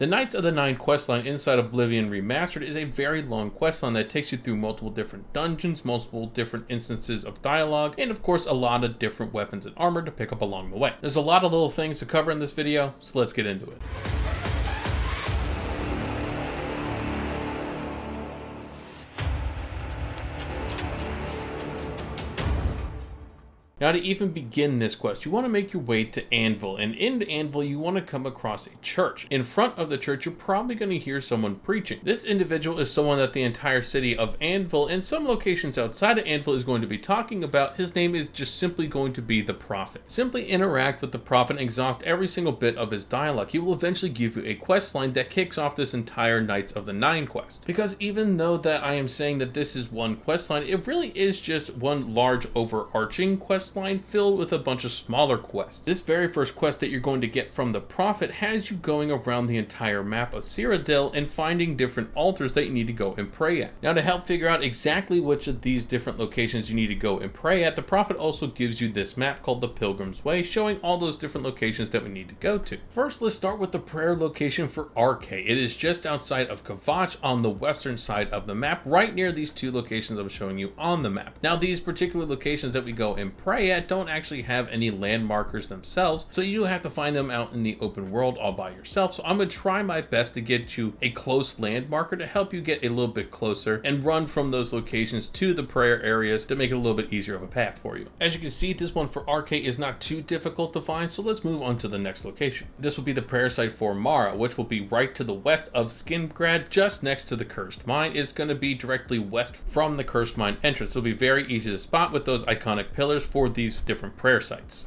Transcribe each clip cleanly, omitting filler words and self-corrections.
The Knights of the Nine Questline inside Oblivion Remastered is a very long questline that takes you through multiple different dungeons, multiple different instances of dialogue, and of course a lot of different weapons and armor to pick up along the way. There's a lot of little things to cover in this video, so let's get into it. Now, to even begin this quest, you want to make your way to Anvil, and in Anvil you want to come across a church. In front of the church you're probably going to hear someone preaching. This individual is someone that the entire city of Anvil and some locations outside of Anvil is going to be talking about. His name is just simply going to be the Prophet. Simply interact with the Prophet and exhaust every single bit of his dialogue. He will eventually give you a quest line that kicks off this entire Knights of the Nine quest. Because even though that I am saying that this is one quest line, it really is just one large overarching quest line filled with a bunch of smaller quests. This very first quest that you're going to get from the Prophet has you going around the entire map of Cyrodiil and finding different altars that you need to go and pray at. Now, to help figure out exactly which of these different locations you need to go and pray at, the Prophet also gives you this map called the Pilgrim's Way, showing all those different locations that we need to go to. First, let's start with the prayer location for Arche. It is just outside of Kvatch on the western side of the map, right near these two locations I'm showing you on the map. Now, these particular locations that we go and pray at don't actually have any landmarkers themselves, so you have to find them out in the open world all by yourself. So I'm going to try my best to get you a close landmarker to help you get a little bit closer and run from those locations to the prayer areas to make it a little bit easier of a path for you. As you can see, this one for Arche is not too difficult to find, so let's move on to the next location. This will be the prayer site for Mara, which will be right to the west of Skingrad, just next to the Cursed Mine. It's going to be directly west from the Cursed Mine entrance. It'll be very easy to spot with those iconic pillars for these different prayer sites.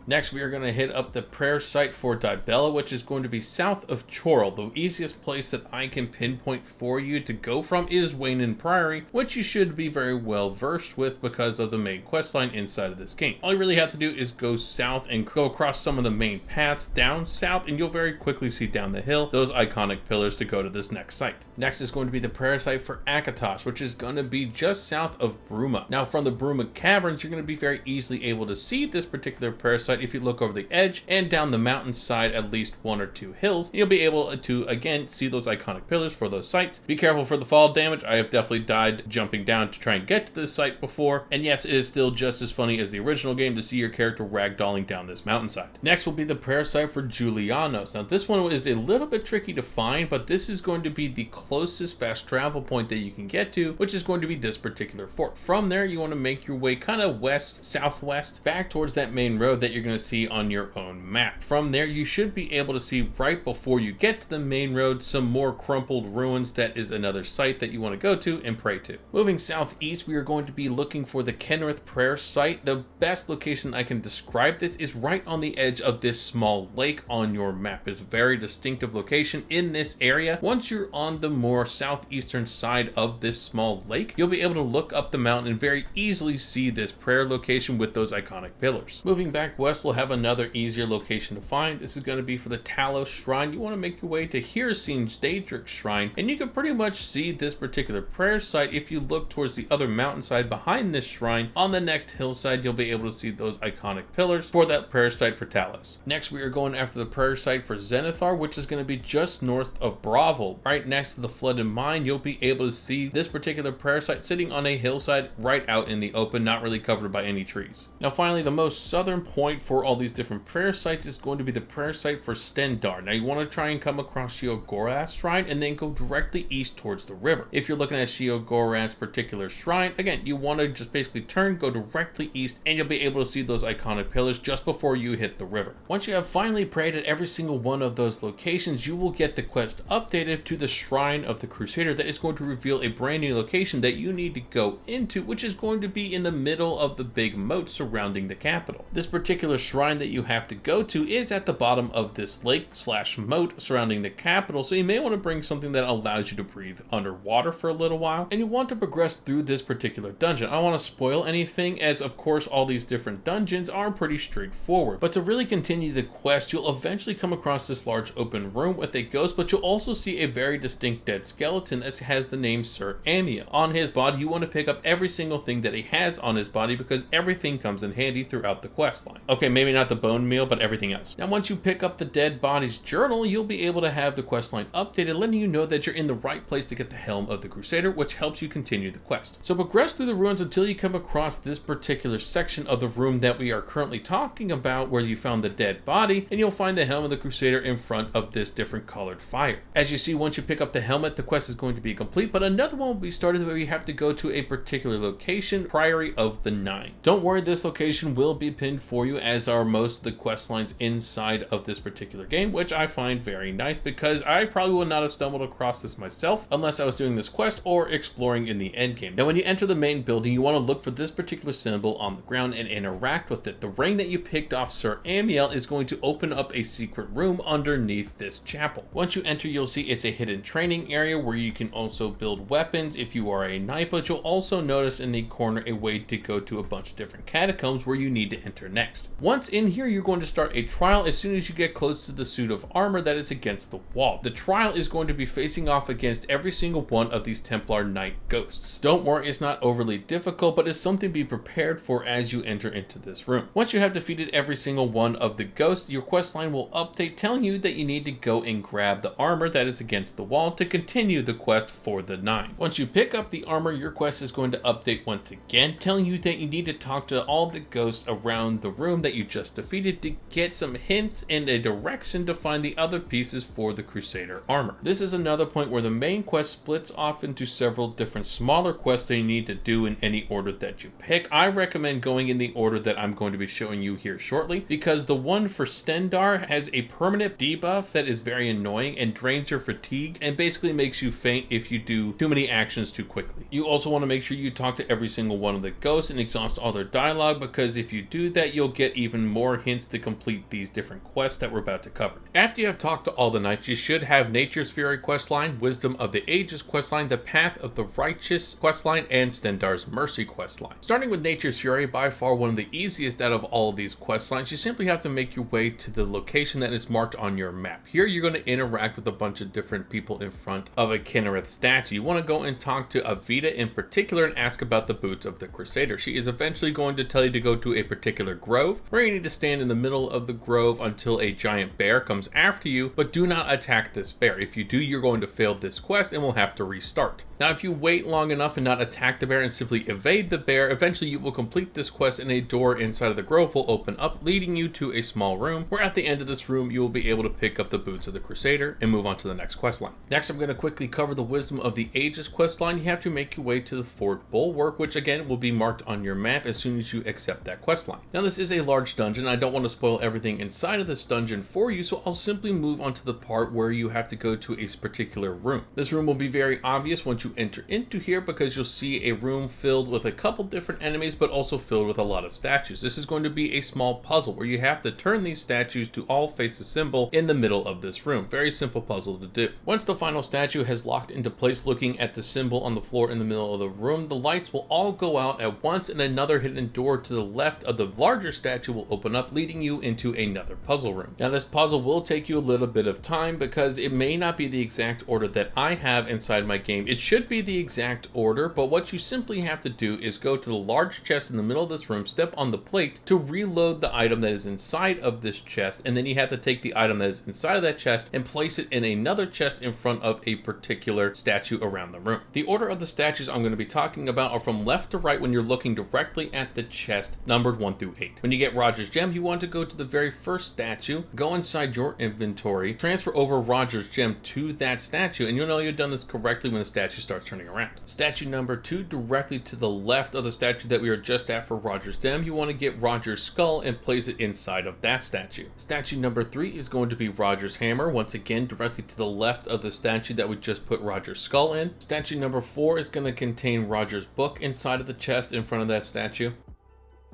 Next, we are going to hit up the prayer site for Dibella, which is going to be south of Chorrol. The easiest place that I can pinpoint for you to go from is Wayne Priory, which you should be very well versed with because of the main questline inside of this game. All you really have to do is go south and go across some of the main paths down south, and you'll very quickly see down the hill those iconic pillars to go to this next site. Next is going to be the prayer site for Akatosh, which is going to be just south of Bruma. Now, from the Bruma Caverns, you're going to be very easily able to see this particular prayer site if you look over the edge and down the mountainside at least one or two hills. You'll be able to again see those iconic pillars for those sites. Be careful for the fall damage. I have definitely died jumping down to try and get to this site before, and yes, it is still just as funny as the original game to see your character ragdolling down this mountainside. Next will be the prayer site for Julianos. Now, this one is a little bit tricky to find, but this is going to be the closest fast travel point that you can get to, which is going to be this particular fort. From there, you want to make your way kind of west southwest back towards that main road that you're going to see on your own map. From there, you should be able to see right before you get to the main road some more crumpled ruins. That is another site that you want to go to and pray to. Moving southeast, we are going to be looking for the Kenrith prayer site. The best location I can describe this is right on the edge of this small lake on your map. It's a very distinctive location in this area. Once you're on the more southeastern side of this small lake, you'll be able to look up the mountain and very easily see this prayer location with those iconic pillars. Moving back west, we'll have another easier location to find. This is going to be for the Talos Shrine. You want to make your way to Hiracine's Daedric Shrine, and you can pretty much see this particular prayer site if you look towards the other mountainside behind this shrine. On the next hillside, you'll be able to see those iconic pillars for that prayer site for Talos. Next, we are going after the prayer site for Zenithar, which is going to be just north of Bravel. Right next to the flooded mine, you'll be able to see this particular prayer site sitting on a hillside right out in the open, not really covered by any trees. Now, finally, the most southern point for all these different prayer sites is going to be the prayer site for Stendar. Now, you want to try and come across Sheogorath's shrine and then go directly east towards the river. If you're looking at Sheogorath's particular shrine, again, you want to just basically turn, go directly east, and you'll be able to see those iconic pillars just before you hit the river. Once you have finally prayed at every single one of those locations, you will get the quest updated to the Shrine of the Crusader that is going to reveal a brand new location that you need to go into, which is going to be in the middle of the big moat surrounding the capital. This particular shrine that you have to go to is at the bottom of this lake slash moat surrounding the capital, so you may want to bring something that allows you to breathe underwater for a little while, and you want to progress through this particular dungeon. I don't want to spoil anything, as of course all these different dungeons are pretty straightforward, but to really continue the quest, you'll eventually come across this large open room with a ghost, but you'll also see a very distinct dead skeleton that has the name Sir Amiel. On his body, you want to pick up every single thing that he has on his body because everything comes in handy throughout the quest line. Okay, Okay, maybe not the bone meal, but everything else. Now, once you pick up the Dead Bodies Journal, you'll be able to have the questline updated, letting you know that you're in the right place to get the Helm of the Crusader, which helps you continue the quest. So progress through the ruins until you come across this particular section of the room that we are currently talking about, where you found the dead body, and you'll find the Helm of the Crusader in front of this different colored fire. As you see, once you pick up the helmet, the quest is going to be complete, but another one will be started where you have to go to a particular location, Priory of the Nine. Don't worry, this location will be pinned for you, as are most of the quest lines inside of this particular game, which I find very nice because I probably would not have stumbled across this myself unless I was doing this quest or exploring in the endgame. Now, when you enter the main building, you want to look for this particular symbol on the ground and interact with it. The ring that you picked off Sir Amiel is going to open up a secret room underneath this chapel. Once you enter, you'll see it's a hidden training area where you can also build weapons if you are a knight, but you'll also notice in the corner a way to go to a bunch of different catacombs where you need to enter next. Once in here, you're going to start a trial as soon as you get close to the suit of armor that is against the wall. The trial is going to be facing off against every single one of these Templar Knight ghosts. Don't worry, it's not overly difficult, but it's something to be prepared for as you enter into this room. Once you have defeated every single one of the ghosts, your questline will update telling you that you need to go and grab the armor that is against the wall to continue the quest for the Nine. Once you pick up the armor, your quest is going to update once again, telling you that you need to talk to all the ghosts around the room that you just defeated to get some hints and a direction to find the other pieces for the Crusader armor. This is another point where the main quest splits off into several different smaller quests that you need to do in any order that you pick. I recommend going in the order that I'm going to be showing you here shortly, because the one for Stendarr has a permanent debuff that is very annoying and drains your fatigue and basically makes you faint if you do too many actions too quickly. You also want to make sure you talk to every single one of the ghosts and exhaust all their dialogue, because if you do that, you'll get even more hints to complete these different quests that we're about to cover. After you have talked to all the knights, you should have Nature's Fury questline, Wisdom of the Ages questline, the Path of the Righteous questline, and Stendarr's Mercy questline. Starting with Nature's Fury, by far one of the easiest out of all of these questlines, you simply have to make your way to the location that is marked on your map. Here you're going to interact with a bunch of different people in front of a Kinnereth statue. You want to go and talk to Avita in particular and ask about the boots of the Crusader. She is eventually going to tell you to go to a particular grove, where you need to stand in the middle of the grove until a giant bear comes after you, but do not attack this bear. If you do, you're going to fail this quest and will have to restart. Now, if you wait long enough and not attack the bear and simply evade the bear, eventually you will complete this quest and a door inside of the grove will open up, leading you to a small room, where at the end of this room you will be able to pick up the boots of the Crusader and move on to the next questline. Next, I'm going to quickly cover the Wisdom of the Ages questline. You have to make your way to the Fort Bulwark, which again will be marked on your map as soon as you accept that questline. Now, this is a large dungeon. I don't want to spoil everything inside of this dungeon for you, so I'll simply move on to the part where you have to go to a particular room. This room will be very obvious once you enter into here, because you'll see a room filled with a couple different enemies, but also filled with a lot of statues. This is going to be a small puzzle where you have to turn these statues to all face a symbol in the middle of this room. Very simple puzzle to do. Once the final statue has locked into place, looking at the symbol on the floor in the middle of the room, the lights will all go out at once and another hidden door to the left of the larger statue will open up, leading you into another puzzle room. Now, this puzzle will take you a little bit of time because it may not be the exact order that I have inside my game. It should be the exact order, but what you simply have to do is go to the large chest in the middle of this room, step on the plate to reload the item that is inside of this chest, and then you have to take the item that is inside of that chest and place it in another chest in front of a particular statue around the room. The order of the statues I'm going to be talking about are from left to right when you're looking directly at the chest, numbered 1 through 8. When you get Roger's gem, you want to go to the very first statue, go inside your inventory, transfer over Roger's gem to that statue, and you'll know you've done this correctly when the statue starts turning around. Statue number 2, directly to the left of the statue that we were just at for Roger's gem, you want to get Roger's skull and place it inside of that statue. Statue number 3 is going to be Roger's hammer, once again directly to the left of the statue that we just put Roger's skull in. Statue number 4 is going to contain Roger's book inside of the chest in front of that statue.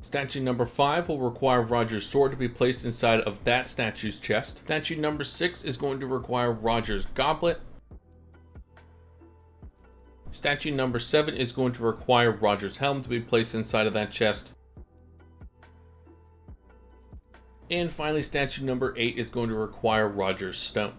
Statue number 5 will require Roger's sword to be placed inside of that statue's chest. Statue number 6 is going to require Roger's goblet. Statue number 7 is going to require Roger's helm to be placed inside of that chest. And finally, statue number 8 is going to require Roger's stone.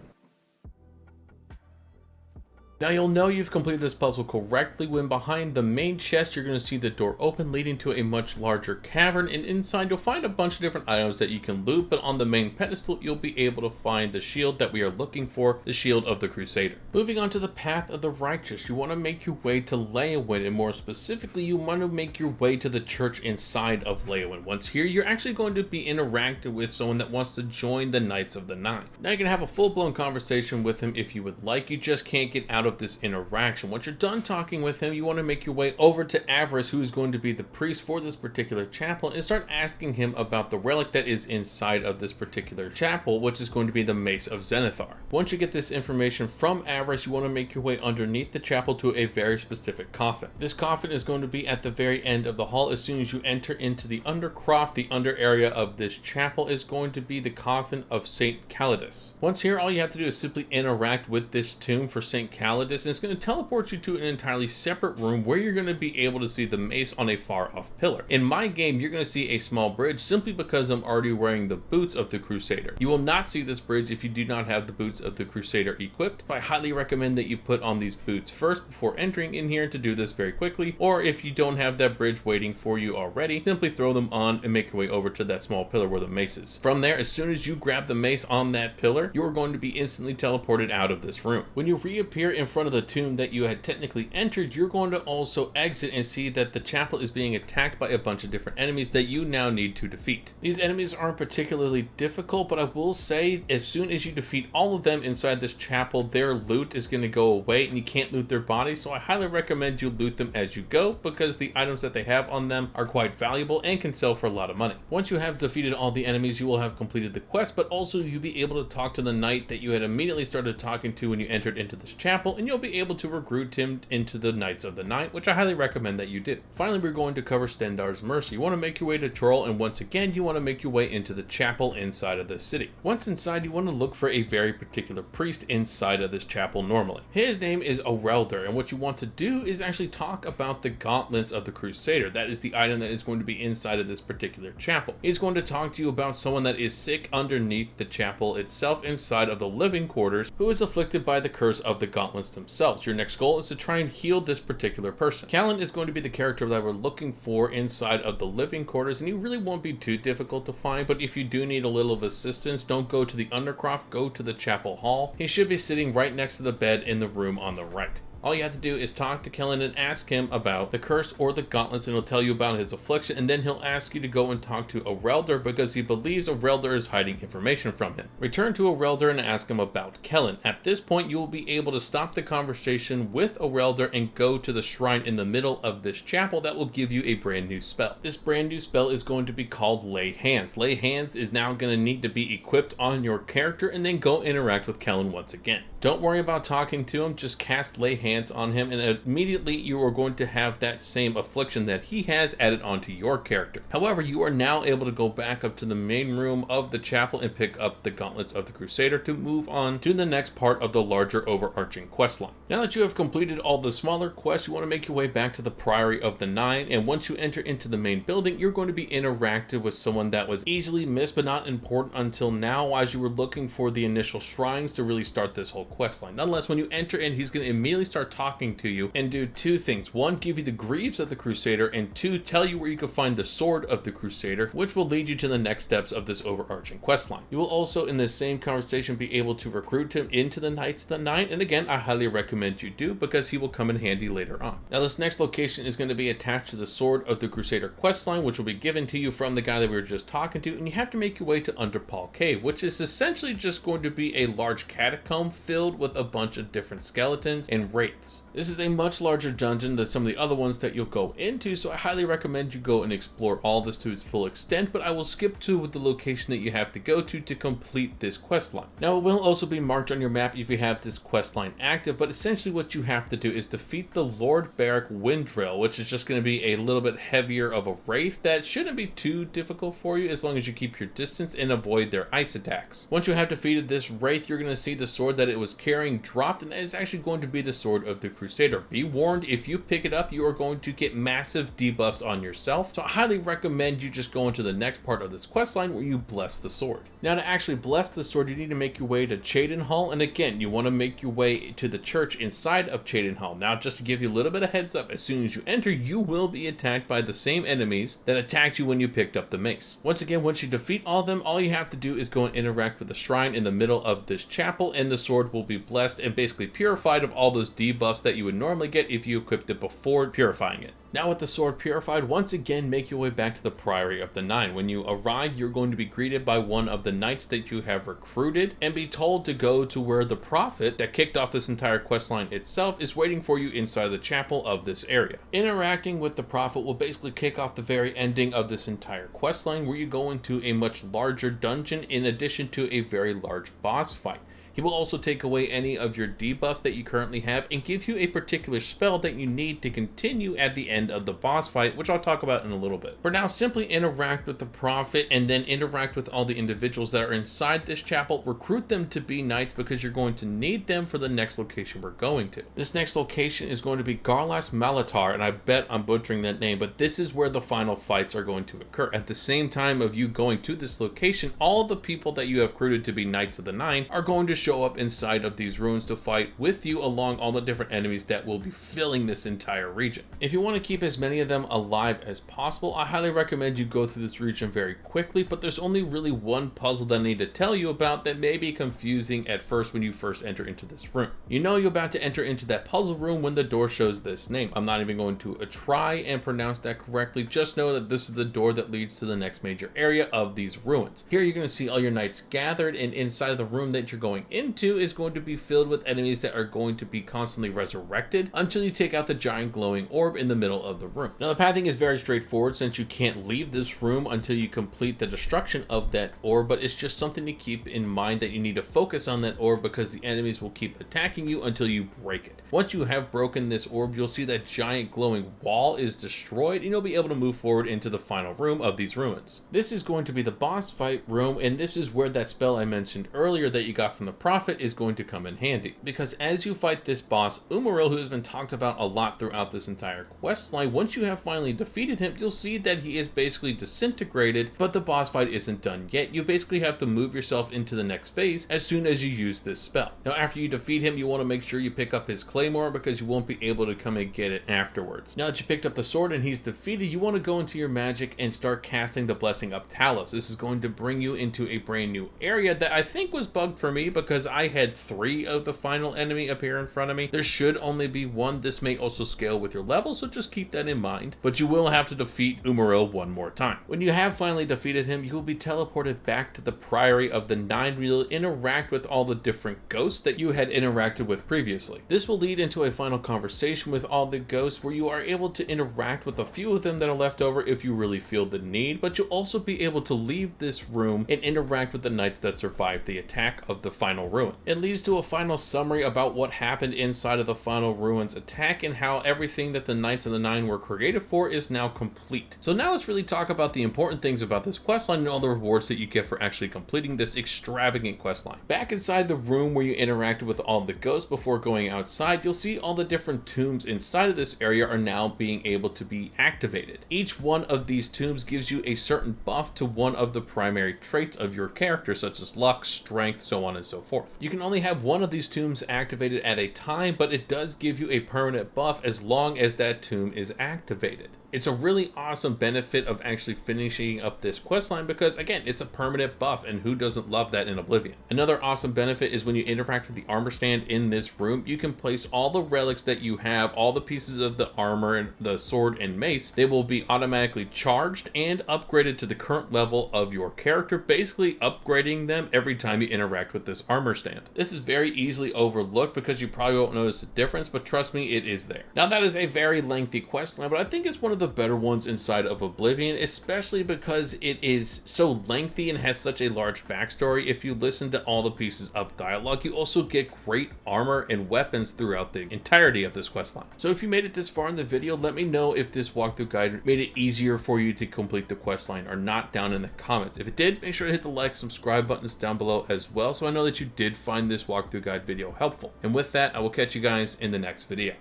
Now you'll know you've completed this puzzle correctly when behind the main chest you're going to see the door open leading to a much larger cavern, and inside you'll find a bunch of different items that you can loot, but on the main pedestal you'll be able to find the shield that we are looking for, the shield of the Crusader. Moving on to the path of the righteous, you want to make your way to Leyawiin, and more specifically you want to make your way to the church inside of Leyawiin. Once here you're actually going to be interacting with someone that wants to join the Knights of the Nine. Now you can have a full-blown conversation with him if you would like, you just can't get out of this interaction. Once you're done talking with him, you want to make your way over to Avarice, who is going to be the priest for this particular chapel, and start asking him about the relic that is inside of this particular chapel, which is going to be the Mace of Zenithar. Once you get this information from Avarice, you want to make your way underneath the chapel to a very specific coffin. This coffin is going to be at the very end of the hall. As soon as you enter into the undercroft, the under area of this chapel is going to be the coffin of Saint Calidus. Once here, all you have to do is simply interact with this tomb for Saint Calidus, and it's going to teleport you to an entirely separate room where you're going to be able to see the mace on a far off pillar. In my game, you're going to see a small bridge simply because I'm already wearing the boots of the Crusader. You will not see this bridge if you do not have the boots of the Crusader equipped. I highly recommend that you put on these boots first before entering in here to do this very quickly, or if you don't have that bridge waiting for you already, simply throw them on and make your way over to that small pillar where the mace is. From there, as soon as you grab the mace on that pillar, you are going to be instantly teleported out of this room. When you reappear in front of the tomb that you had technically entered, you're going to also exit and see that the chapel is being attacked by a bunch of different enemies that you now need to defeat. These enemies aren't particularly difficult, but I will say as soon as you defeat all of them inside this chapel, their loot is going to go away and you can't loot their bodies, so I highly recommend you loot them as you go because the items that they have on them are quite valuable and can sell for a lot of money. Once you have defeated all the enemies, you will have completed the quest, but also you'll be able to talk to the knight that you had immediately started talking to when you entered into this chapel, and you'll be able to recruit him into the Knights of the Nine, which I highly recommend that you do. Finally, we're going to cover Stendarr's Mercy. You want to make your way to Chorrol, and once again, you want to make your way into the chapel inside of this city. Once inside, you want to look for a very particular priest inside of this chapel normally. His name is Orelder, and what you want to do is actually talk about the Gauntlets of the Crusader. That is the item that is going to be inside of this particular chapel. He's going to talk to you about someone that is sick underneath the chapel itself inside of the living quarters, who is afflicted by the curse of the Gauntlets themselves. Your next goal is to try and heal this particular person. Callan is going to be the character that we're looking for inside of the living quarters, and he really won't be too difficult to find, but if you do need a little of assistance, don't go to the Undercroft, go to the chapel hall. He should be sitting right next to the bed in the room on the right. All you have to do is talk to Kellan and ask him about the curse or the gauntlets, and he'll tell you about his affliction, and then he'll ask you to go and talk to Orelder because he believes Orelder is hiding information from him. Return to Orelder and ask him about Kellan. At this point, you will be able to stop the conversation with Orelder and go to the shrine in the middle of this chapel that will give you a brand new spell. This brand new spell is going to be called Lay Hands. Lay Hands is now going to need to be equipped on your character, and then go interact with Kellan once again. Don't worry about talking to him, just cast Lay Hands on him, and immediately you are going to have that same affliction that he has added onto your character. However, you are now able to go back up to the main room of the chapel and pick up the Gauntlets of the Crusader to move on to the next part of the larger overarching quest line. Now that you have completed all the smaller quests, you want to make your way back to the Priory of the Nine, and once you enter into the main building, you're going to be interacted with someone that was easily missed but not important until now, as you were looking for the initial shrines to really start this whole quest line. Nonetheless, when you enter in, he's going to immediately start talking to you and do two things. One, give you the Grieves of the Crusader, and two, tell you where you can find the Sword of the Crusader, which will lead you to the next steps of this overarching quest line. You will also, in this same conversation, be able to recruit him into the Knights of the Nine, and again, I highly recommend you do because he will come in handy later on. Now, this next location is going to be attached to the Sword of the Crusader quest line, which will be given to you from the guy that we were just talking to, and you have to make your way to Underpall Cave, which is essentially just going to be a large catacomb filled with a bunch of different skeletons and wraiths. This is a much larger dungeon than some of the other ones that you'll go into, so I highly recommend you go and explore all this to its full extent, but I will skip to the location that you have to go to complete this quest line. Now, it will also be marked on your map if you have this quest line active, but essentially what you have to do is defeat the Lord Barrack Windrill, which is just going to be a little bit heavier of a wraith that shouldn't be too difficult for you as long as you keep your distance and avoid their ice attacks. Once you have defeated this wraith, you're going to see the sword that it was carrying dropped, and that is actually going to be the sword Sword of the Crusader. Be warned, if you pick it up, you are going to get massive debuffs on yourself, so I highly recommend you just go into the next part of this questline where you bless the sword. Now, to actually bless the sword, you need to make your way to Cheydinhal, and again, you want to make your way to the church inside of Cheydinhal. Now, just to give you a little bit of heads up, as soon as you enter, you will be attacked by the same enemies that attacked you when you picked up the mace. Once again, once you defeat all of them, all you have to do is go and interact with the shrine in the middle of this chapel, and the sword will be blessed and basically purified of all those debuffs that you would normally get if you equipped it before purifying it. Now, with the sword purified, once again make your way back to the Priory of the Nine. When you arrive, you're going to be greeted by one of the knights that you have recruited and be told to go to where the prophet that kicked off this entire questline itself is waiting for you inside the chapel of this area. Interacting with the prophet will basically kick off the very ending of this entire questline, where you go into a much larger dungeon in addition to a very large boss fight. He will also take away any of your debuffs that you currently have and give you a particular spell that you need to continue at the end of the boss fight, which I'll talk about in a little bit. For now, simply interact with the prophet and then interact with all the individuals that are inside this chapel. Recruit them to be knights because you're going to need them for the next location we're going to. This next location is going to be Garlas Malatar, and I bet I'm butchering that name, but this is where the final fights are going to occur. At the same time of you going to this location, all the people that you have recruited to be Knights of the Nine are going to show up inside of these ruins to fight with you along all the different enemies that will be filling this entire region. If you want to keep as many of them alive as possible, I highly recommend you go through this region very quickly, but there's only really one puzzle that I need to tell you about that may be confusing at first when you first enter into this room. You know you're about to enter into that puzzle room when the door shows this name. I'm not even going to try and pronounce that correctly, just know that this is the door that leads to the next major area of these ruins. Here you're going to see all your knights gathered, and inside of the room that you're going into is going to be filled with enemies that are going to be constantly resurrected until you take out the giant glowing orb in the middle of the room. Now, the pathing is very straightforward since you can't leave this room until you complete the destruction of that orb, but it's just something to keep in mind that you need to focus on that orb because the enemies will keep attacking you until you break it. Once you have broken this orb, you'll see that giant glowing wall is destroyed and you'll be able to move forward into the final room of these ruins. This is going to be the boss fight room, and this is where that spell I mentioned earlier that you got from the prophet is going to come in handy, because as you fight this boss Umaril, who has been talked about a lot throughout this entire quest line, once you have finally defeated him, you'll see that he is basically disintegrated, but the boss fight isn't done yet. You basically have to move yourself into the next phase as soon as you use this spell. Now, after you defeat him, you want to make sure you pick up his claymore because you won't be able to come and get it afterwards. Now that you picked up the sword and he's defeated, you want to go into your magic and start casting the Blessing of Talos. This is going to bring you into a brand new area that I think was bugged for me because I had 3 of the final enemy appear in front of me. There should only be 1. This may also scale with your level, so just keep that in mind, but you will have to defeat Umaril one more time. When you have finally defeated him, you will be teleported back to the Priory of the Nine, where you'll interact with all the different ghosts that you had interacted with previously. This will lead into a final conversation with all the ghosts where you are able to interact with a few of them that are left over if you really feel the need, but you'll also be able to leave this room and interact with the knights that survived the attack of the final ruin. It leads to a final summary about what happened inside of the final ruins attack and how everything that the Knights of the Nine were created for is now complete. So now let's really talk about the important things about this questline and all the rewards that you get for actually completing this extravagant questline. Back inside the room where you interacted with all the ghosts before going outside, you'll see all the different tombs inside of this area are now being able to be activated. Each one of these tombs gives you a certain buff to one of the primary traits of your character, such as luck, strength, so on and so forth. You can only have one of these tombs activated at a time, but it does give you a permanent buff as long as that tomb is activated. It's a really awesome benefit of actually finishing up this questline because, again, it's a permanent buff, and who doesn't love that in Oblivion? Another awesome benefit is when you interact with the armor stand in this room, you can place all the relics that you have, all the pieces of the armor and the sword and mace. They will be automatically charged and upgraded to the current level of your character, basically upgrading them every time you interact with this armor stand. This is very easily overlooked because you probably won't notice the difference, but trust me, it is there. Now, that is a very lengthy questline, but I think it's one of the better ones inside of Oblivion, especially because it is so lengthy and has such a large backstory. If you listen to all the pieces of dialogue, you also get great armor and weapons throughout the entirety of this questline. So if you made it this far in the video, let me know if this walkthrough guide made it easier for you to complete the questline or not down in the comments. If it did, make sure to hit the like, subscribe buttons down below as well, so I know that you did find this walkthrough guide video helpful. And with that, I will catch you guys in the next video.